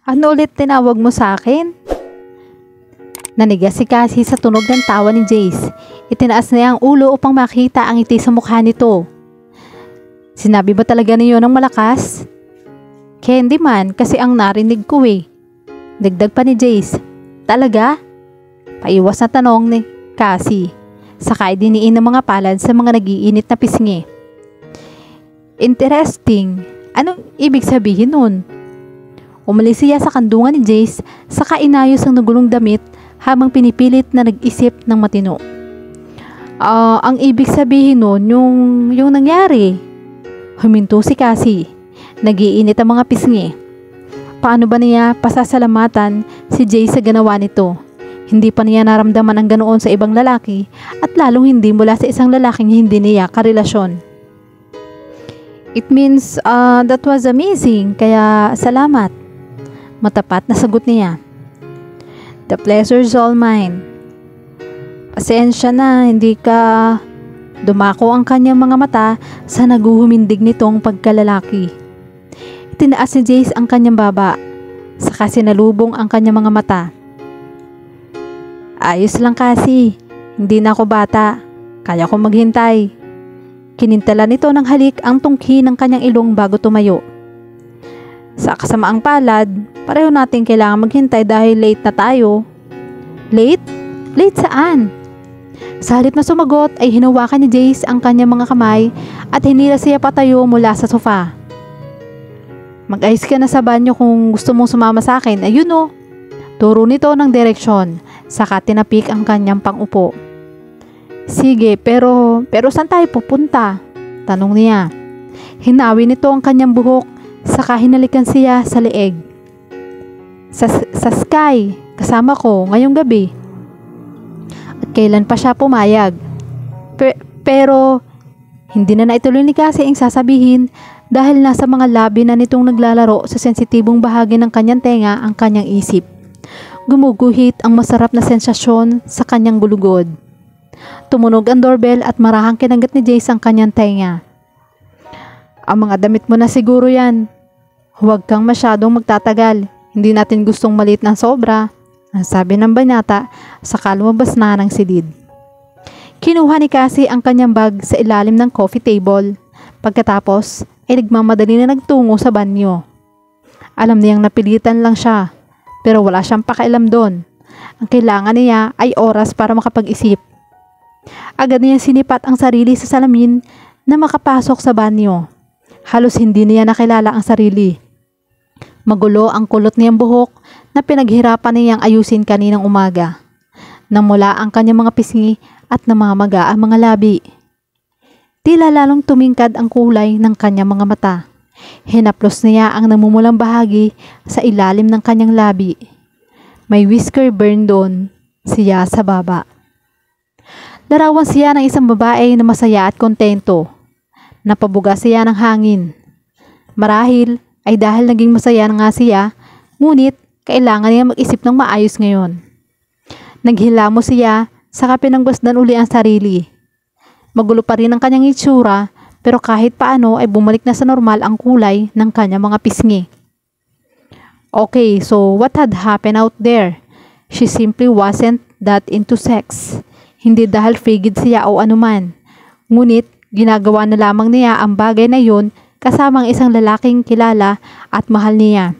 Ano ulit tinawag mo sa akin? Nanigas si Cassie sa tunog ng tawa ni Jace. Itinaas niya ang ulo upang makita ang ngiti sa mukha nito. Sinabi ba talaga niyo ng malakas? Candy man, kasi ang narinig ko eh. Dagdag pa ni Jace. Talaga? Paiwas na tanong ni Cassie. Saka idiniin ng mga palad sa mga nagiinit na pisngi. Interesting. Anong ibig sabihin nun? Umalis siya sa kandungan ni Jace, saka inayos ang nagulong damit habang pinipilit na nag-isip ng matino. Ang ibig sabihin nun, yung nangyari. Huminto si Cassie. Nagiinit ang mga pisngi. Paano ba niya pasasalamatan si Jace sa ginawa nito? Hindi pa niya naramdaman ang ganoon sa ibang lalaki at lalong hindi mula sa isang lalaking hindi niya karelasyon. It means that was amazing, kaya salamat. Matapat na sagot niya. The pleasure's all mine. Pasensya na, hindi ka... Dumako ang kanyang mga mata sa naguhumindig nitong pagkalalaki. Itinaas ni Jace ang kanyang baba, saka sinalubong ang kanyang mga mata. Ayos lang kasi, hindi na ako bata, kaya ko maghintay. Kinintala nito ng halik ang tungki ng kanyang ilong bago tumayo. Sa kasamaang palad, pareho natin kailangan maghintay dahil late na tayo. Late? Late saan? Sa halip na sumagot ay hinawakan ni Jace ang kanyang mga kamay at hinila siya patayo mula sa sofa. Mag-ayos ka na sa banyo kung gusto mong sumama sa akin, ayun o. Turo nito ng direksyon. Saka tinapik ang kanyang pangupo. Sige, pero saan tayo pupunta? Tanong niya. Hinawi nito ang kanyang buhok, saka hinalikan siya sa leeg. Sa Sky, kasama ko ngayong gabi. At kailan pa siya pumayag? Pero hindi na naituloy ni Cassie ang sasabihin dahil nasa mga labi na nitong naglalaro sa sensitibong bahagi ng kanyang tenga ang kanyang isip. Gumuguhit ang masarap na sensasyon sa kanyang gulugod. Tumunog ang doorbell at marahang kinagat ni Jace ang kanyang tenga. Ang mga damit mo na siguro yan. Huwag kang masyadong magtatagal. Hindi natin gustong malit ng sobra. Ang sabi ng banyata, saka lumabas na ng silid. Kinuha ni Cassie ang kanyang bag sa ilalim ng coffee table. Pagkatapos ay nagmamadali na nagtungo sa banyo. Alam niyang napilitan lang siya. Pero wala siyang pakialam doon. Ang kailangan niya ay oras para makapag-isip. Agad niya sinipat ang sarili sa salamin na makapasok sa banyo. Halos hindi niya nakilala ang sarili. Magulo ang kulot niyang buhok na pinaghirapan niyang ayusin kaninang umaga. Namula ang kanyang mga pisngi at namamaga ang mga labi. Tila lalong tumingkad ang kulay ng kanyang mga mata. Hinaplos niya ang namumulang bahagi sa ilalim ng kanyang labi. May whisker burn doon siya sa baba. Larawan siya ng isang babae na masaya at kontento. Napabuga siya ng hangin. Marahil ay dahil naging masaya na nga siya, ngunit kailangan niya mag-isip ng maayos ngayon. Naghilamos siya, saka pinanggusdan uli ang sarili. Magulo pa rin ang kanyang itsura, pero kahit paano ay bumalik na sa normal ang kulay ng kanyang mga pisngi. Okay, so what had happened out there? She simply wasn't that into sex. Hindi dahil frigid siya o anuman. Ngunit ginagawa na lamang niya ang bagay na yun kasamang isang lalaking kilala at mahal niya.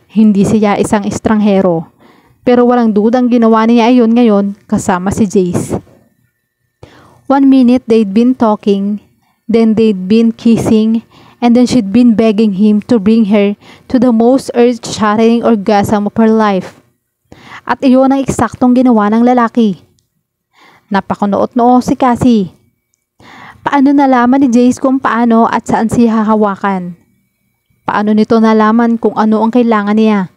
Hindi siya isang estranghero. Pero walang dudang ginawa niya ayon ngayon kasama si Jace. 1 minute they'd been talking. Then they'd been kissing, and then she'd been begging him to bring her to the most earth-shattering orgasm of her life. At iyon ang eksaktong ginawa ng lalaki. Napakunoot-noo si Cassie. Paano nalaman ni Jace kung paano at saan siya hahawakan? Paano nito nalaman kung ano ang kailangan niya?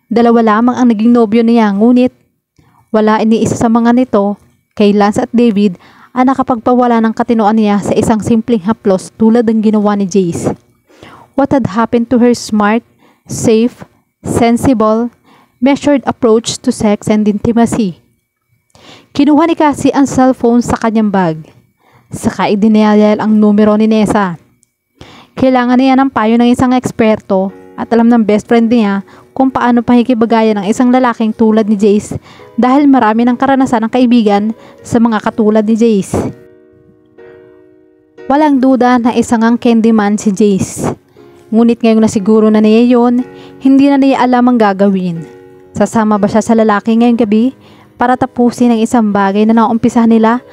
Dalawa lamang ang naging nobyo niya, ngunit wala iniisa sa mga nito, kay Lance at David, ang nakapagpawala ng katinoan niya sa isang simpleng haplos tulad ng ginawa ni Jace. What had happened to her smart, safe, sensible, measured approach to sex and intimacy? Kinuha ni Cassie ang cellphone sa kanyang bag. Saka idinayal ang numero ni Nessa. Kailangan niya ng payo ng isang eksperto at alam ng best friend niya kung paano pakikibagayan ng isang lalaking tulad ni Jace dahil marami ng karanasan ng kaibigan sa mga katulad ni Jace. Walang duda na isang ang Candyman si Jace. Ngunit ngayong nasiguro na niya yun, hindi na niya alam ang gagawin. Sasama ba siya sa lalaki ngayong gabi para tapusin ang isang bagay na naumpisa nila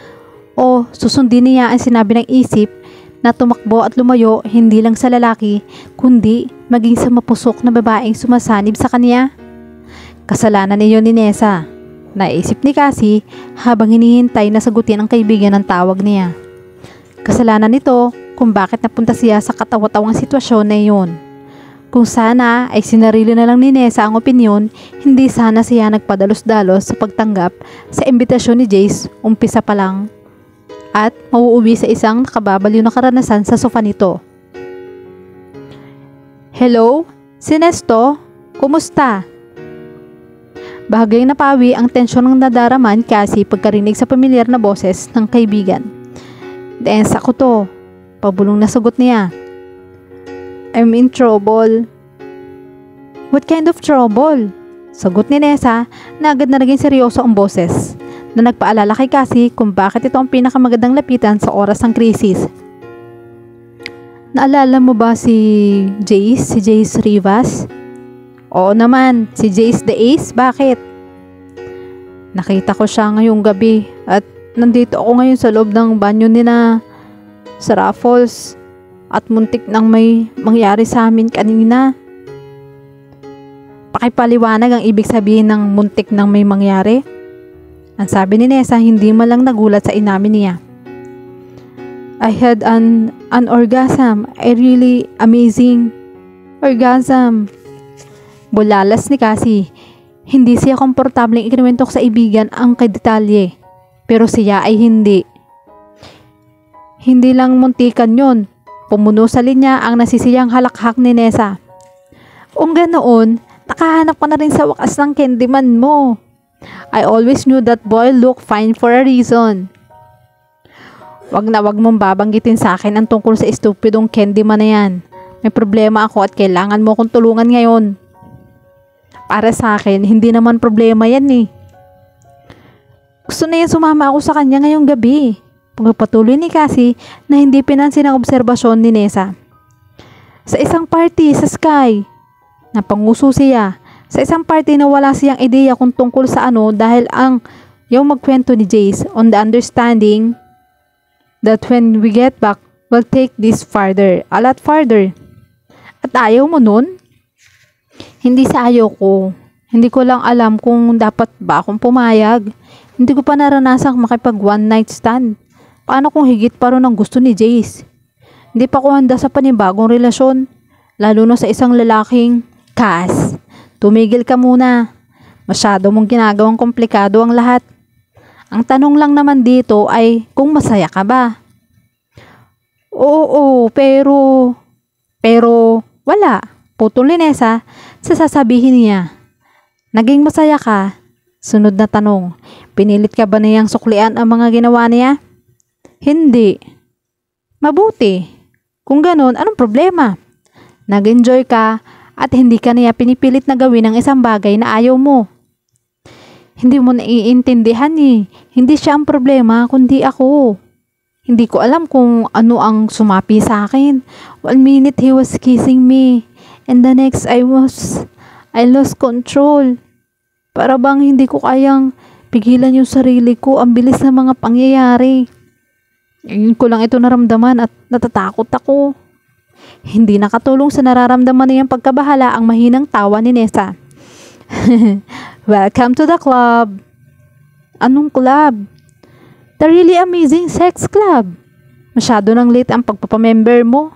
o susundin niya ang sinabi ng isip na tumakbo at lumayo hindi lang sa lalaki kundi maging sa mapusok na babaeng sumasanib sa kanya? Kasalanan niyon ni Nessa. Naisip ni Cassie habang hinihintay na sagutin ang kaibigan ng tawag niya. Kasalanan nito kung bakit napunta siya sa katawa-tawang sitwasyon na iyon. Kung sana ay sinarili na lang ni Nessa ang opinyon, hindi sana siya nagpadalos-dalos sa pagtanggap sa imbitasyon ni Jace umpisa pa lang at mauuwi sa isang nakababaliw na karanasan sa sofa nito. Hello? Si Nesto? Kumusta? Bahagay napawi ang tensyon ng nadaraman kasi pagkarinig sa pamilyar na boses ng kaibigan. Densa ko to. Pabulong na sagot niya. I'm in trouble. What kind of trouble? Sagot ni Nessa na agad na naging seryoso ang boses na nagpaalala kay Cassie kung bakit ito ang pinakamagandang lapitan sa oras ng krisis. Naalala mo ba si Jace Rivas? Oo naman, si Jace the Ace, bakit? Nakita ko siya ngayong gabi at nandito ako ngayon sa loob ng banyo nila sa Raffles at muntik nang may mangyari sa amin kanina. Pakipaliwanag ang ibig sabihin ng muntik nang may mangyari. Ang sabi ni Nessa hindi man lang nagulat sa inamin niya. I had an orgasm. I really amazing orgasm. Bulalas ni Cassie. Hindi siya komportableng ikinuwento sa ibigan ang kadetalye. Pero siya ay hindi. Hindi lang muntikan yon. Pumuno sa linya ang nasisiyang halakhak ni Nessa. Kung ganoon, nakahanap ka na rin sa wakas ng Candyman mo. I always knew that boy looked fine for a reason. Wag na wag mong babanggitin sa akin ang tungkol sa estupidong Candyman na yan. May problema ako at kailangan mo akong tulungan ngayon. Para sa akin, hindi naman problema yan eh. Gusto na yan sumama ako sa kanya ngayong gabi. Pagpatuloy ni Cassie na hindi pinansin ang obserbasyon ni Nessa. Sa isang party sa Sky, napanguso siya. Sa isang party na wala siyang ideya kung tungkol sa ano dahil yung magkwento ni Jace on the understanding that when we get back, we'll take this farther, a lot farther. At ayaw mo nun? Hindi sa ayaw ko. Hindi ko lang alam kung dapat ba akong pumayag. Hindi ko pa naranasang makipag one night stand. Paano kung higit pa rin ang gusto ni Jace? Hindi pa ko handa sa panibagong relasyon. Lalo na sa isang lalaking, Cass, tumigil ka muna. Masyado mong ginagawang komplikado ang lahat. Ang tanong lang naman dito ay kung masaya ka ba? Oo, pero wala. Putol ni Nessa sa sasabihin niya. Naging masaya ka? Sunod na tanong, pinilit ka ba niyang suklian ang mga ginawa niya? Hindi. Mabuti. Kung ganon, anong problema? Nag-enjoy ka at hindi ka niya pinipilit na gawin ang isang bagay na ayaw mo. Hindi mo naiintindihan eh. Hindi siya ang problema, kundi ako. Hindi ko alam kung ano ang sumapi sa akin. 1 minute he was kissing me. And the next I lost control. Para bang hindi ko kayang pigilan yung sarili ko. Ang bilis ng mga pangyayari. Ngayon ko lang ito naramdaman at natatakot ako. Hindi nakatulong sa nararamdaman niyang pagkabahala ang mahinang tawa ni Nessa. Welcome to the club. Anong club? The Really Amazing Sex Club. Masyado nang late ang pagpapamember mo.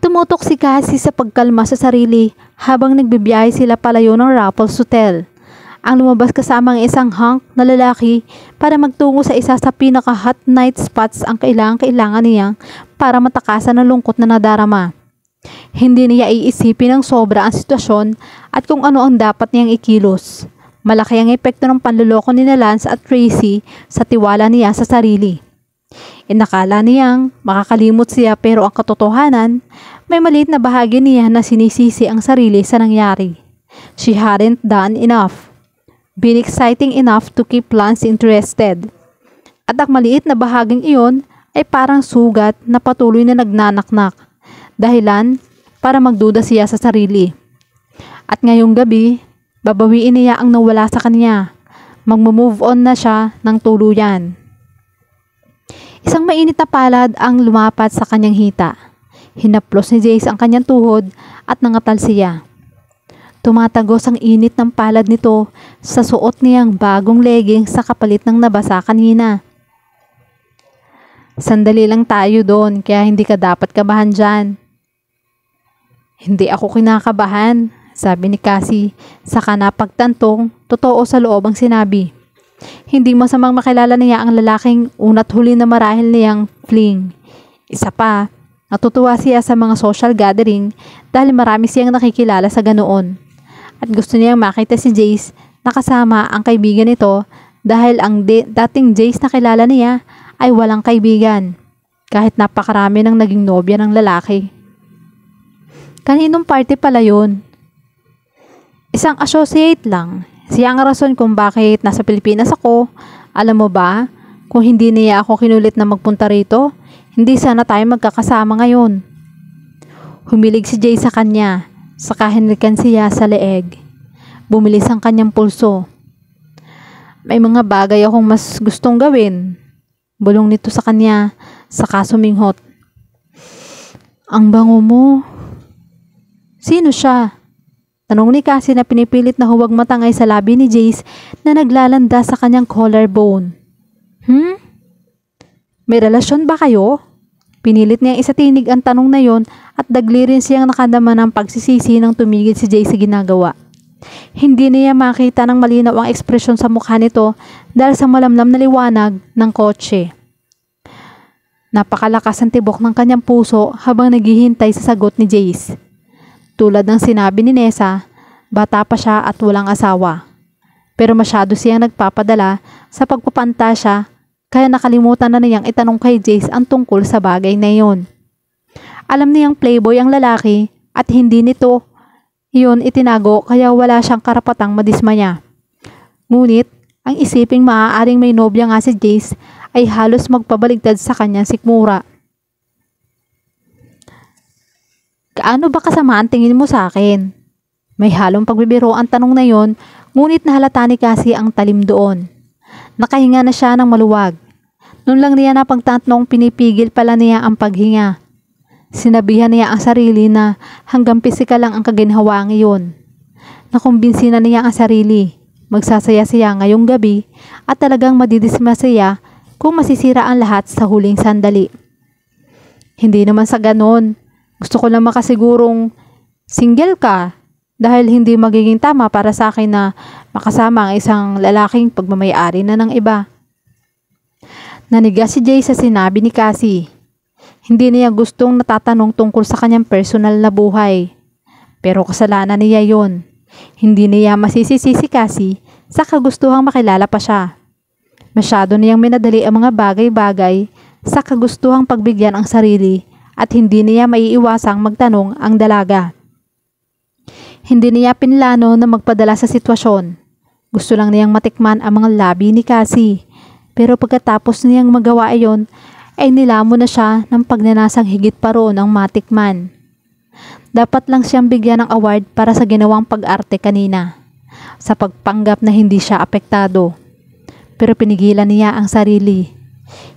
Tumutok si Cassie sa pagkalma sa sarili habang nagbibiyahe sila palayo ng Raffles Hotel. Ang lumabas kasama ang isang hunk na lalaki para magtungo sa isa sa pinaka-hot night spots ang kailangan niya para matakasan ang lungkot na nadarama. Hindi niya iisipin ng sobra ang sitwasyon at kung ano ang dapat niyang ikilos. Malaki ang epekto ng panluloko ni Lance at Tracy sa tiwala niya sa sarili. Inakala niyang makakalimot siya pero ang katotohanan, may maliit na bahagi niya na sinisisi ang sarili sa nangyari. She hadn't done enough. Been exciting enough to keep Lance interested. At ang maliit na bahaging iyon ay parang sugat na patuloy na nagnanaknak. Dahilan para magduda siya sa sarili. At ngayong gabi, babawiin niya ang nawala sa kanya. Magmo-move on na siya ng tuluyan. Isang mainit na palad ang lumapat sa kanyang hita. Hinaplos ni Jace ang kanyang tuhod at nangatal siya. Tumatagos ang init ng palad nito sa suot niyang bagong legging sa kapalit ng nabasa kanina. Sandali lang tayo doon kaya hindi ka dapat kabahan dyan. Hindi ako kinakabahan, sabi ni Cassie. Saka napagtantong, totoo sa loob ang sinabi. Hindi masamang makilala niya ang lalaking una't huli na marahil niyang fling. Isa pa, natutuwa siya sa mga social gathering dahil marami siyang nakikilala sa ganoon. At gusto niyang makita si Jace na kasama ang kaibigan nito dahil ang dating Jace na kilala niya ay walang kaibigan kahit napakarami ng naging nobya ng lalaki. Kaninong party pala yun? Isang associate lang. Siya ang rason kung bakit nasa Pilipinas ako. Alam mo ba, kung hindi niya ako kinulit na magpunta rito, hindi sana tayo magkakasama ngayon. Humilig si Jay sa kanya, saka hinalikan siya sa leeg. Bumilis ang kanyang pulso. May mga bagay akong mas gustong gawin. Bulong nito sa kanya, saka suminghot. Ang bango mo. Sino siya? Tanong ni Cassie na pinipilit na huwag matangay sa labi ni Jace na naglalanda sa kanyang collarbone. May relasyon ba kayo? Pinilit niya isatinig ang tanong na yon at dagli rin siyang nakadama ng pagsisisi nang tumigil si Jace sa ginagawa. Hindi niya makita ng malinaw ang ekspresyon sa mukha nito dahil sa malamlam na liwanag ng kotse. Napakalakas ang tibok ng kanyang puso habang naghihintay sa sagot ni Jace. Tulad ng sinabi ni Nessa, bata pa siya at walang asawa. Pero masyado siyang nagpapadala sa pagpapantasya kaya nakalimutan na niyang itanong kay Jace ang tungkol sa bagay na iyon. Alam niyang playboy ang lalaki at hindi nito iyon itinago kaya wala siyang karapatang madismaya. Ngunit ang isiping maaaring may nobya nga si Jace ay halos magpabaligtad sa kanyang sikmura. Kaano ba kasama ang tingin mo sa akin? May halong pagbibiro ang tanong na yon, ngunit nahalata ni Cassie ang talim doon. Nakahinga na siya ng maluwag. Noon lang niya napagtatanong pinipigil pala niya ang paghinga. Sinabihan niya ang sarili na hanggang pisikal lang ang kaginhawang iyon. Nakumbinsi na niya ang sarili. Magsasaya siya ngayong gabi at talagang madidisma siya kung masisira ang lahat sa huling sandali. Hindi naman sa ganon. Gusto ko lang makasigurong single ka dahil hindi magiging tama para sa akin na makasama ang isang lalaking pagmamayari na ng iba. Naniga si Jay sa sinabi ni Cassie. Hindi niya gustong natatanong tungkol sa kanyang personal na buhay. Pero kasalanan niya yon. Hindi niya masisisi si Cassie sa kagustuhang makilala pa siya. Masyado niyang minadali ang mga bagay-bagay sa kagustuhang pagbigyan ang sarili at hindi niya maiiwasang magtanong ang dalaga. Hindi niya pinlano na magpadala sa sitwasyon. Gusto lang niyang matikman ang mga labi ni Cassie. Pero pagkatapos niyang magawa iyon, ay nilamon na siya ng pagnanasang higit pa roon ang matikman. Dapat lang siyang bigyan ng award para sa ginawang pag-arte kanina. Sa pagpanggap na hindi siya apektado. Pero pinigilan niya ang sarili.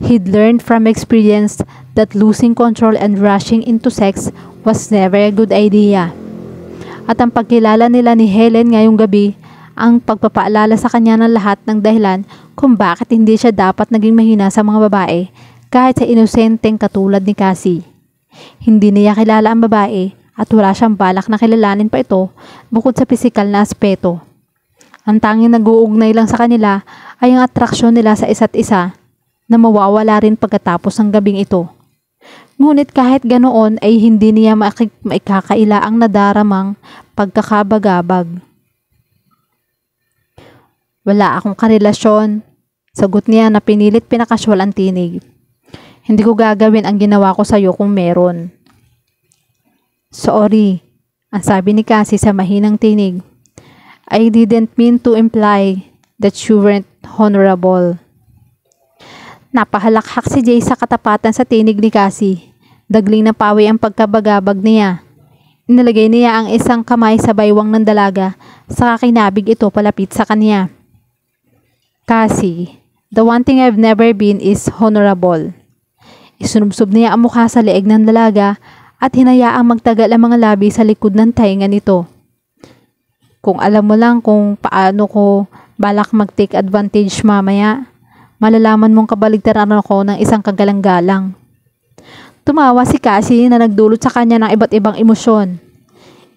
He'd learned from experience that losing control and rushing into sex was never a good idea. At ang pagkilala nila ni Helen ngayong gabi ang pagpapaalala sa kanya ng lahat ng dahilan kung bakit hindi siya dapat naging mahina sa mga babae kahit sa inosenteng katulad ni Cassie. Hindi niya kilala ang babae at wala siyang balak na kilalanin pa ito bukod sa pisikal na aspeto. Ang tanging nag-uugnay lang sa kanila ay ang atraksyon nila sa isa't isa na mawawala rin pagkatapos ng gabing ito. Ngunit kahit ganoon ay hindi niya maikakaila ang nadaramang pagkakabagabag. Wala akong karelasyon, sagot niya na pinilit pinakasyol ang tinig. Hindi ko gagawin ang ginawa ko sa'yo kung meron. Sorry, ang sabi ni Cassie sa mahinang tinig. I didn't mean to imply that you weren't honorable. Napahalakhak si Jay sa katapatan sa tinig ni Cassie. Dagling na pawi ang pagkabagabag niya. Inilagay niya ang isang kamay sa baywang ng dalaga, saka kinabig ito palapit sa kanya. Cassie, the one thing I've never been is honorable. Isunubsob niya ang mukha sa leeg ng dalaga at hinayaang magtagal ang mga labi sa likod ng tainga nito. Kung alam mo lang kung paano ko balak mag-take advantage mamaya, malalaman mong kabaligtaran ako ng isang kagalang-galang. Tumawa si Cassie na nagdulot sa kanya ng iba't ibang emosyon.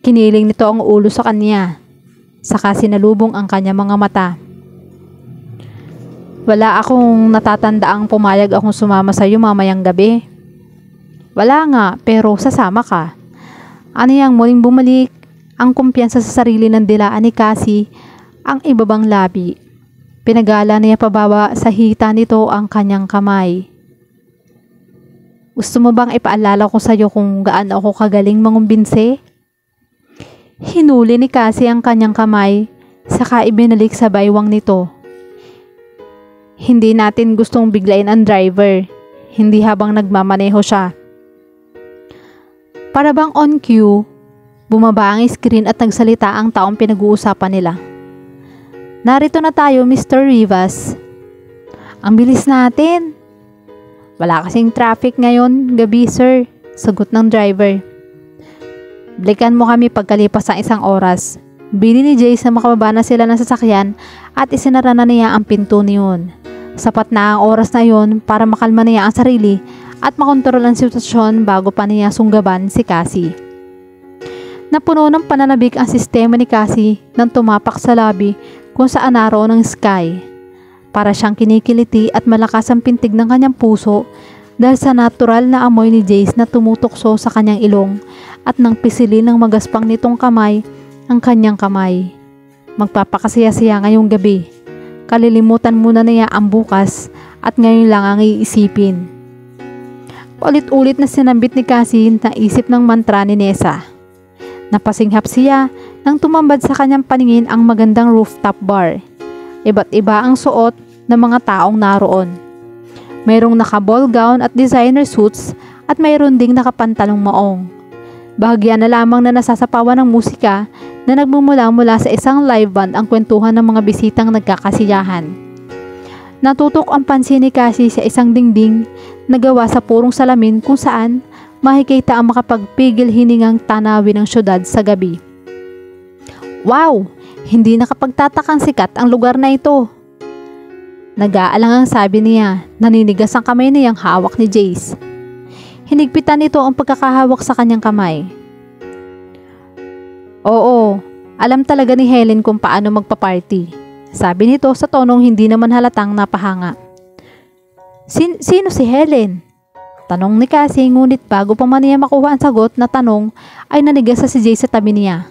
Kiniling nito ang ulo sa kanya, saka sinalubong ang kanya mga mata. Wala akong natatandaang pumayag akong sumama sa iyo mamayang gabi. Wala nga, pero sasama ka. Ano yang muling bumalik ang kumpiyansa sa sarili ng dilaan ni Cassie ang ibabang labi. Pinagala niya pababa sa hita nito ang kanyang kamay. Gusto mo bang ipaalala ko sa iyo kung gaano ako kagaling mangumbinse? Hinuli ni Cassie ang kanyang kamay, saka ibinalik sa baywang nito. Hindi natin gustong biglain ang driver, hindi habang nagmamaneho siya. Para bang on cue, bumaba ang screen at nagsalita ang taong pinag-uusapan nila. Narito na tayo, Mr. Rivas. Ang bilis natin. Wala kasing traffic ngayon gabi, sir, sagot ng driver. Blikan mo kami pagkalipas ng 1 oras. Bili ni Jace na makababa na sila ng sasakyan at isinara na niya ang pinto niyon. Sapat na ang oras na yon para makalma niya ang sarili at makontrol ang sitwasyon bago pa niya sunggaban si Cassie. Napuno ng pananabik ang sistema ni Cassie nang tumapak sa lobby kung saan naroon ang Sky. Para siyang kinikiliti at malakas ang pintig ng kanyang puso dahil sa natural na amoy ni Jace na tumutukso sa kanyang ilong at nang pisilin ng magaspang nitong kamay ang kanyang kamay. Magpapakasaya-saya ngayong gabi. Kalilimutan muna niya ang bukas at ngayon lang ang iisipin. Ulit-ulit na sinambit ni Cassie na isip ng mantra ni Nessa. Napasinghap siya nang tumambad sa kanyang paningin ang magandang rooftop bar. Iba't iba ang suot ng mga taong naroon. Mayroong naka-ball gown at designer suits at mayroon ding nakapantalong maong. Bahagyan na lamang na nasasapawan ng musika na nagmumula-mula sa isang live band ang kwentuhan ng mga bisitang nagkakasiyahan. Natutok ang pansin ni Cassie sa isang dingding na gawa sa purong salamin kung saan makikita ang makapagpigil hiningang tanawin ng syudad sa gabi. Wow! Hindi nakapagtatakang sikat ang lugar na ito. Nag-aalang ang sabi niya, naninigas ang kamay niyang hawak ni Jace. Hinigpitan nito ang pagkakahawak sa kanyang kamay. Oo, alam talaga ni Helen kung paano magpa-party. Sabi nito sa tonong hindi naman halatang napahanga. Sino si Helen? Tanong ni Cassie, ngunit bago pa man niya makuha ang sagot na tanong ay nanigas sa si Jace sa tabi niya.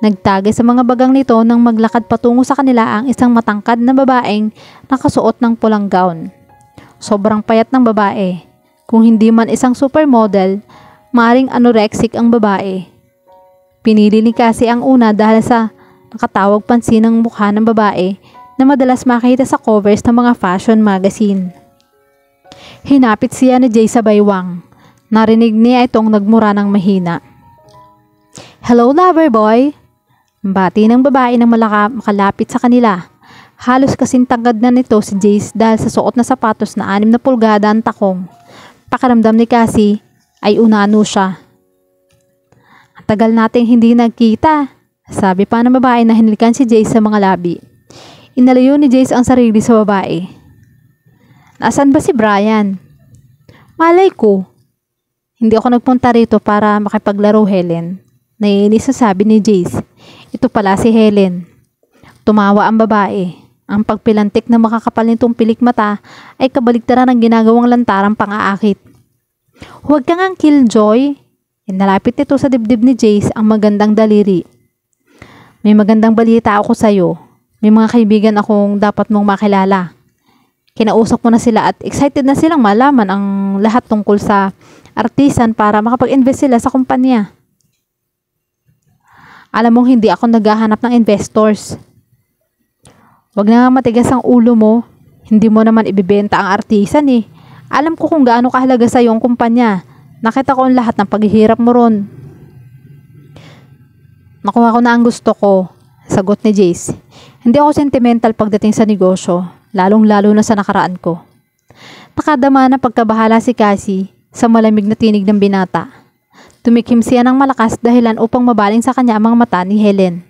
Nagtagay sa mga bagang nito nang maglakad patungo sa kanila ang isang matangkad na babaeng nakasuot ng pulang gown. Sobrang payat ng babae. Kung hindi man isang supermodel, maring anorexic ang babae. Pinili ni Cassie ang una dahil sa nakatawag pansin ng mukha ng babae na madalas makita sa covers ng mga fashion magazine. Hinapit siya ni Jay sa baywang. Narinig niya itong nagmura ng mahina. Hello, lover boy! Bati ng babae na makalapit sa kanila. Halos kasing tagad na nito si Jace dahil sa suot na sapatos na 6 na pulgada ang takong. Pakiramdam ni Cassie ay unano siya. Ang tagal nating hindi nagkita, sabi pa ng babae na hinilikan si Jace sa mga labi. Inalayo ni Jace ang sarili sa babae. Nasaan ba si Brian? Malay ko. Hindi ako nagpunta rito para makipaglaro, Helen. Naiinis na sabi ni Jace. Ito pala si Helen. Tumawa ang babae. Ang pagpilantik na makakapal nitong pilik mata ay kabaligtaran ng ginagawang lantarang pang-aakit. Huwag kang ang killjoy. Nalapit nito sa dibdib ni Jace ang magandang daliri. May magandang balita ako sa iyo. May mga kaibigan akong dapat mong makilala. Kinausap ko na sila at excited na silang malaman ang lahat tungkol sa artisan para makapag-invest sila sa kumpanya. Alam mong hindi ako naghahanap ng investors. Wag na nga matigas ang ulo mo. Hindi mo naman ibibenta ang artisan eh. Alam ko kung gaano kahalaga sa iyong kumpanya. Nakita ko ang lahat ng paghihirap mo ron. Nakuha ko na ang gusto ko, sagot ni Jace. Hindi ako sentimental pagdating sa negosyo, lalong-lalo na sa nakaraan ko. Nakadama na pagkabahala si Cassie sa malamig na tinig ng binata. Tumikim siya ng malakas dahilan upang mabaling sa kanya ang mga mata ni Helen.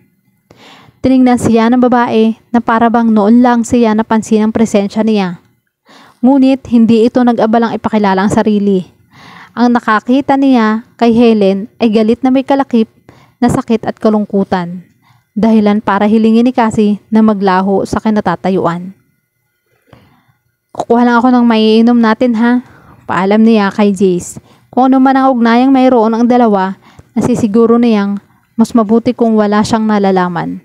Tinignan siya ng babae na para bang noon lang siya napansin ang presensya niya. Ngunit hindi ito nag-abalang ipakilala ang sarili. Ang nakakita niya kay Helen ay galit na may kalakip na sakit at kalungkutan. Dahilan para hilingin ni Cassie na maglaho sa kinatatayuan. Kukuha lang ako ng maiinom natin ha. Paalam niya kay Jace. Kung ano man ang ugnayang mayroon ang dalawa, nasisiguro niyang mas mabuti kung wala siyang nalalaman.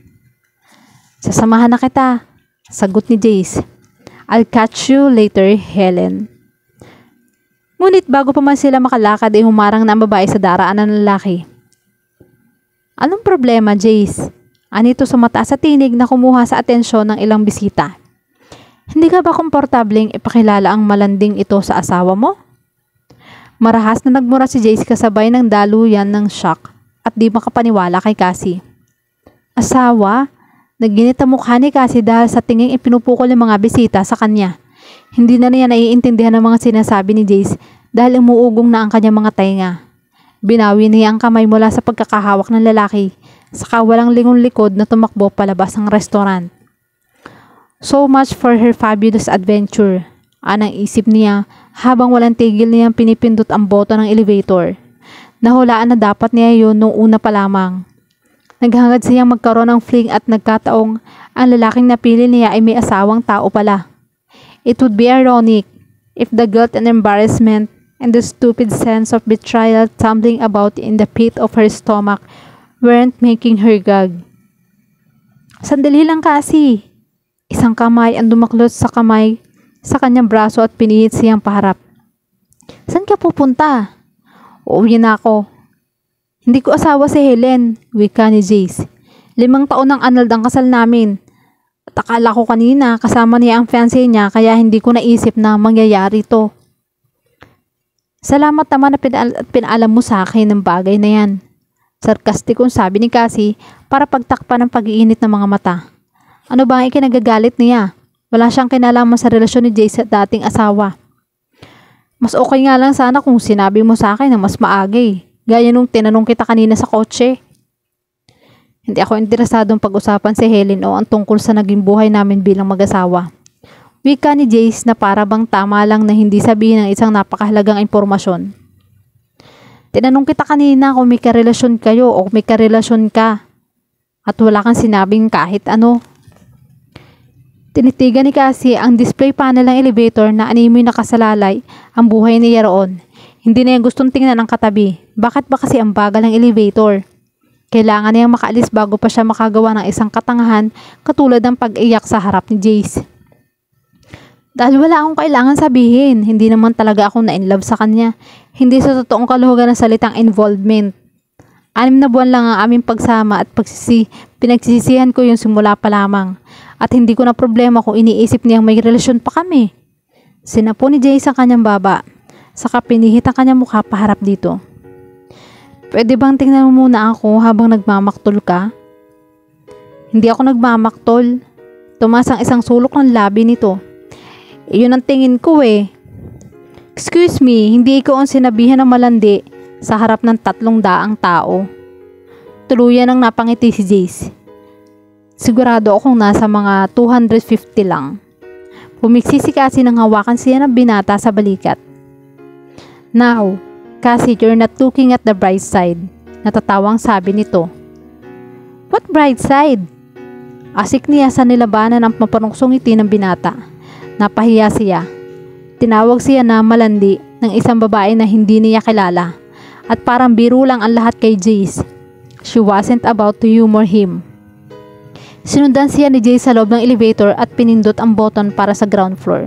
Sasamahan na kita, sagot ni Jace. I'll catch you later, Helen. Ngunit bago pa man sila makalakad ay humarang na ang babae sa daraanan ng lalaki. Anong problema, Jace? Anito sa mataas sa tinig na kumuha sa atensyon ng ilang bisita. Hindi ka ba komportableng ipakilala ang malanding ito sa asawa mo? Marahas na nagmura si Jace kasabay ng daluyan ng shock at di makapaniwala kay Cassie. Asawa? Naginit ang mukha ni Cassie dahil sa tinging ipinupukol ng mga bisita sa kanya. Hindi na niya naiintindihan ang mga sinasabi ni Jace dahil umuugong na ang kanyang mga tainga. Binawi niya ang kamay mula sa pagkakahawak ng lalaki, saka walang lingon likod na tumakbo palabas ng restaurant. So much for her fabulous adventure, anang isip niya habang walang tigil niyang pinipindot ang boto ng elevator. Nahulaan na dapat niya yun nung una pa lamang. Naghangad siyang magkaroon ng fling at nagkataong ang lalaking napili niya ay may asawang tao pala. It would be ironic if the guilt and embarrassment and the stupid sense of betrayal tumbling about in the pit of her stomach weren't making her gag. Sandali lang kasi. Isang kamay ang dumaklot sa kamay sa kanyang braso at pinihit siyang paharap. Saan ka pupunta? Uuwi na ako. Hindi ko asawa si Helen, wika ni Jace. 5 taon ang annulled ang kasal namin. At akala ko kanina kasama niya ang fiancé niya kaya hindi ko naisip na mangyayari to. Salamat naman na pinaalam mo sa akin ng bagay na yan. Sarkastikong sabi ni Cassie para pagtakpan ng pag-iinit ng mga mata. Ano ba ang ikinagagalit niya? Wala siyang kinalaman sa relasyon ni Jace at dating asawa. Mas okay nga lang sana kung sinabi mo sa akin na mas maaga eh. Gaya nung tinanong kita kanina sa kotse. Hindi ako interesadong pag-usapan si Helen o ang tungkol sa naging buhay namin bilang mag-asawa. Wika ni Jace na para bang tama lang na hindi sabihin ng isang napakahalagang impormasyon. Tinanong kita kanina kung may karelasyon kayo o may karelasyon ka. At wala kang sinabing kahit ano. Tinitigan ni Cassie ang display panel ng elevator na animoy nakasalalay ang buhay niya roon. Hindi na niya gustong tingnan ang katabi. Bakit ba kasi ang bagal ng elevator? Kailangan niyang makaalis bago pa siya makagawa ng isang katangahan katulad ng pag-iyak sa harap ni Jace. Dahil wala akong kailangan sabihin, hindi naman talaga ako na-inlove sa kanya. Hindi sa totoong kaluhugan ng salitang involvement. 6 na buwan lang ang aming pagsama at pinagsisisihan ko yung simula pa lamang. At hindi ko na problema kung iniisip niyang may relasyon pa kami. Sinapo ni Jace ang kanyang baba, saka pinihit ang kanyang mukha paharap dito. Pwede bang tingnan mo muna ako habang nagmamaktol ka? Hindi ako nagmamaktol. Tumas ang isang sulok ng labi nito. Iyon ang tingin ko eh. Excuse me, hindi ikaw ang sinabihan ng malandi sa harap ng 300 tao. Tuluyan ang napangiti si Jace. Sigurado akong nasa mga 250 lang. Pumiksi si Cassie nang hawakan siya ng binata sa balikat. Now, Cassie, you're not looking at the bright side. Natatawang sabi nito. What bright side? Asik niya sa nilabanan ang mapanungsong ngiti ng binata. Napahiya siya. Tinawag siya na malandi ng isang babae na hindi niya kilala. At parang biro lang ang lahat kay Jace. She wasn't about to humor him. Sinundan siya ni Jace sa loob ng elevator at pinindot ang button para sa ground floor.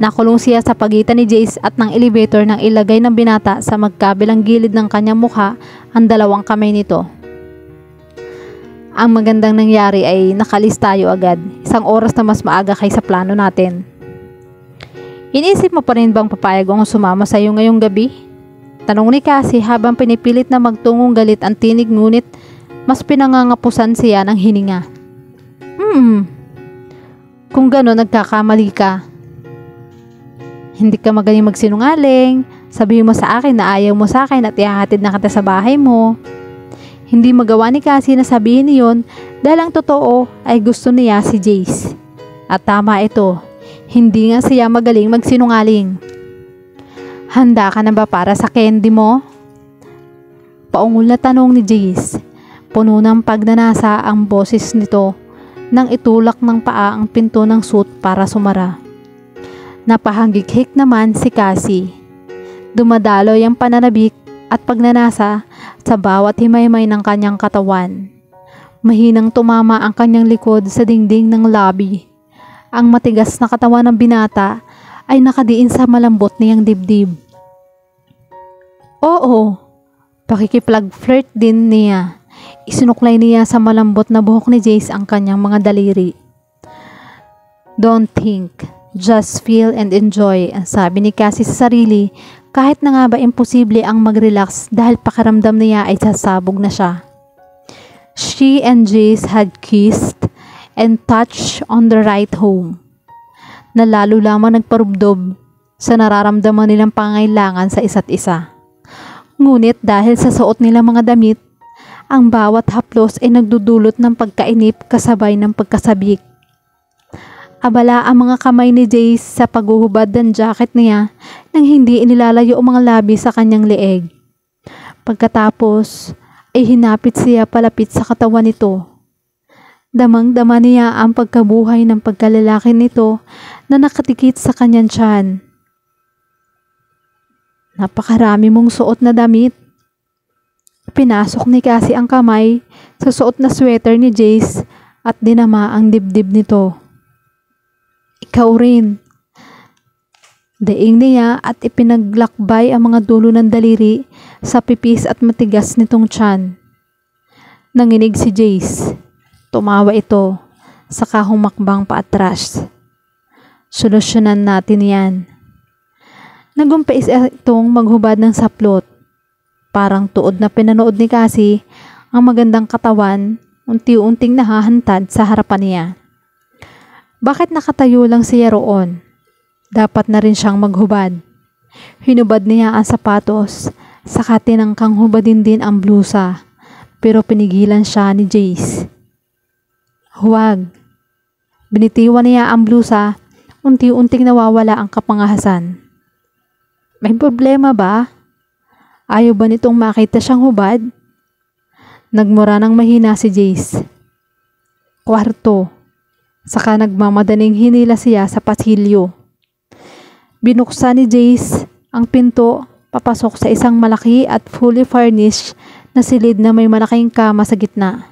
Nakulong siya sa pagitan ni Jace at ng elevator nang ilagay ng binata sa magkabilang gilid ng kanyang mukha ang dalawang kamay nito. Ang magandang nangyari ay nakalis tayo agad, 1 oras na mas maaga kaysa plano natin. Iniisip mo pa rin bang papayag akong sumama sa iyo ngayong gabi? Tanong ni Cassie habang pinipilit na magtungong galit ang tinig, ngunit mas pinangangapusan siya ng hininga. Kung gano'n, nagkakamali ka. Hindi ka magaling magsinungaling. Sabihin mo sa akin na ayaw mo sa akin at ihahatid na kita sa bahay mo. Hindi magawa ni Cassie na sabihin niyon dahil ang totoo ay gusto niya si Jace. At tama ito, hindi nga siya magaling magsinungaling. Handa ka na ba para sa candy mo? Paungol na tanong ni Jace. Puno ng pagnanasa ang boses nito nang itulak ng paa ang pinto ng suit para sumara. Napahangighik naman si Cassie. Dumadaloy ang pananabik at pagnanasa sa bawat himaymay ng kanyang katawan. Mahinang tumama ang kanyang likod sa dingding ng lobby. Ang matigas na katawan ng binata ay nakadiin sa malambot niyang dibdib. Oo, pakikiplag-flirt din niya. Isinuklay niya sa malambot na buhok ni Jace ang kanyang mga daliri. Don't think, just feel and enjoy, ang sabi ni Cassie sa sarili, kahit na nga ba imposible ang mag-relax dahil pakiramdam niya ay sasabog na siya. She and Jace had kissed and touched on the ride home, na lalo lamang nagparubdob sa nararamdaman nilang pangailangan sa isa't isa. Ngunit dahil sa suot nilang mga damit, ang bawat haplos ay nagdudulot ng pagkainip kasabay ng pagkasabik. Abala ang mga kamay ni Jace sa paghuhubad ng jacket niya nang hindi inilalayo ang mga labi sa kanyang leeg. Pagkatapos ay hinapit siya palapit sa katawan nito. Damang-dama niya ang pagkabuhay ng pagkalalaki nito na nakatikit sa kanyang tiyan. Napakarami mong suot na damit. Pinasok ni Cassie ang kamay sa suot na sweater ni Jace at dinama ang dibdib nito. Ikaw rin. Daing niya at ipinaglakbay ang mga dulo ng daliri sa pipis at matigas nitong tiyan. Nanginig si Jace. Tumawa ito, saka humakbang paatras. Solusyonan natin yan. Nagumpis itong maghubad ng saplot. Parang tuod na pinanood ni Cassie ang magandang katawan, unti-unting nahahantad sa harapan niya. Bakit nakatayo lang siya roon? Dapat na rin siyang maghubad. Hinubad niya ang sapatos, saka tinangkang hubadin din ang blusa, pero pinigilan siya ni Jace. Huwag. Binitiwan niya ang blusa, unti-unting nawawala ang kapangahasan. May problema ba? Ayaw ba nitong makita siyang hubad? Nagmura ng mahina si Jace. Kwarto. Saka nagmamadaling hinila siya sa pasilyo. Binuksan ni Jace ang pinto papasok sa isang malaki at fully furnished na silid na may malaking kama sa gitna.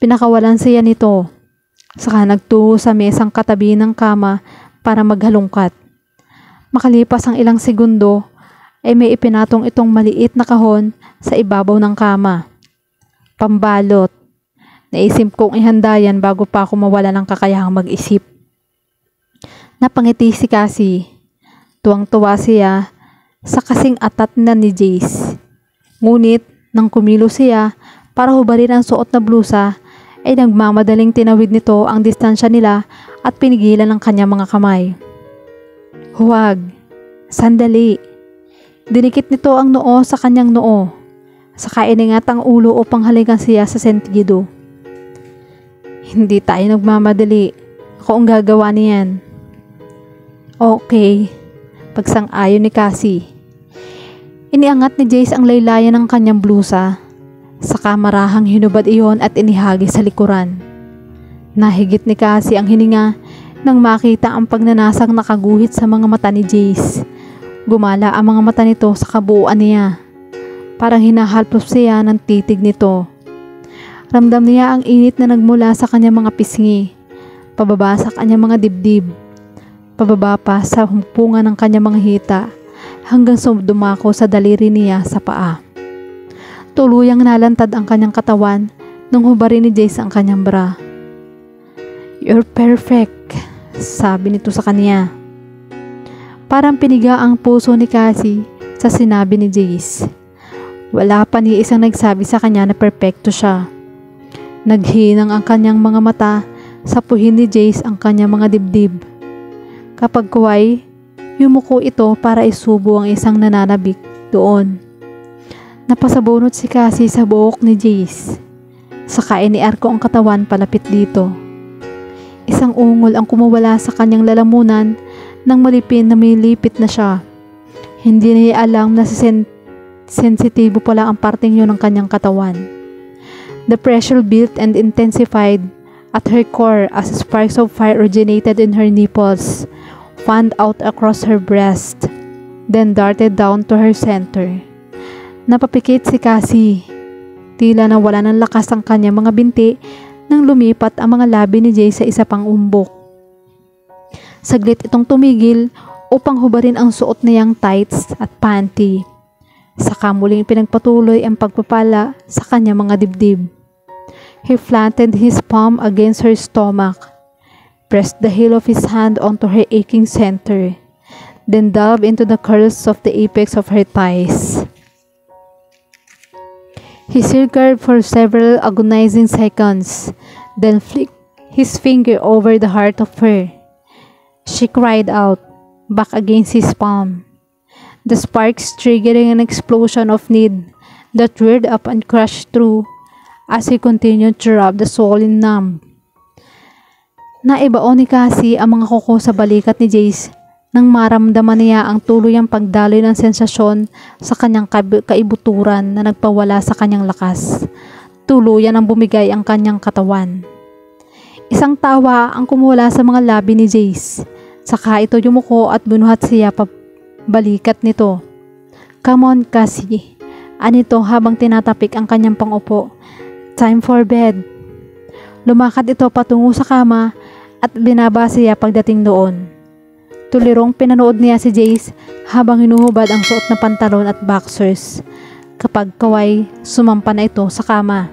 Pinakawalan siya nito. Saka nagtungo sa mesang katabi ng kama para maghalungkat. Makalipas ang ilang segundo, ay may ipinatong itong maliit na kahon sa ibabaw ng kama. Pambalot. Naisip kong ihanda yan bago pa ako mawala ng kakayahang mag-isip. Napangiti si Cassie. Tuwang-tuwa siya sa kasing atat na ni Jace. Ngunit nang kumilo siya para hubarin ang suot na blusa, ay nagmamadaling tinawid nito ang distansya nila at pinigilan ng kanyang mga kamay. Huwag. Sandali. Dinikit nito ang noo sa kanyang noo. Saka iningat ang ulo upang halikan siya sa sentido. Hindi tayo nagmamadali. Ako ang gagawa niyan. Okay. Pagsang-ayon ni Cassie. Iniangat ni Jace ang laylayan ng kanyang blusa. Saka marahang hinubad iyon at inihagi sa likuran. Nahigit ni Cassie ang hininga nang makita ang pagnanasang nakaguhit sa mga mata ni Jace. Gumala ang mga mata nito sa kabuuan niya. Parang hinahalpos siya ng titig nito. Ramdam niya ang init na nagmula sa kanyang mga pisngi, pababa sa kanyang mga dibdib. pababa pa sa humpungan ng kanyang mga hita hanggang dumako sa daliri niya sa paa. Tuluyang nalantad ang kanyang katawan nung hubarin ni Jace ang kanyang bra. "You're perfect," sabi nito sa kanya. Parang piniga ang puso ni Cassie sa sinabi ni Jace. Wala pa ni isang nagsabi sa kanya na perpekto siya. Naghinang ang kanyang mga mata, sapuhin ni Jace ang kanyang mga dibdib. Kapag kuway, yumuko ito para isubo ang isang nananabik doon. Napasabunot si Cassie sa buhok ni Jace. Saka iniarko ang katawan palapit dito. Isang ungol ang kumawala sa kanyang lalamunan nang malipin na milipit na siya. Hindi niya alam na sensitibo pala ang parteng yun ng kanyang katawan. The pressure built and intensified at her core as sparks of fire originated in her nipples, fanned out across her breast, then darted down to her center. Napapikit si Cassie. Tila nawala ng lakas ang kanyang mga binti nang lumipat ang mga labi ni Jay sa isa pang umbok. Saglit itong tumigil upang hubarin ang suot niyang tights at panty. Saka muling pinagpatuloy ang pagpapala sa kanyang mga dibdib. He planted his palm against her stomach, pressed the heel of his hand onto her aching center, then delved into the curls of the apex of her thighs. He circled for several agonizing seconds, then flicked his finger over the heart of her. She cried out, back against his palm, the sparks triggering an explosion of need that reared up and crashed through as he continued to rub the swollen numb. Naibaon ni Cassie ang mga kuko sa balikat ni Jace nang maramdaman niya ang tuluyang pagdaloy ng sensasyon sa kanyang kaibuturan na nagpawala sa kanyang lakas. Tuluyan ang bumigay ang kanyang katawan. Isang tawa ang kumula sa mga labi ni Jace. Saka ito yumuko at binuhat siya pabalikat nito. "Come on, Cassie," anito habang tinatapik ang kanyang pangupo. "Time for bed." Lumakad ito patungo sa kama at binaba siya pagdating doon. Tulirong pinanood niya si Jace habang hinuhubad ang suot na pantalon at boxers. Kapag kaway, sumampa na ito sa kama.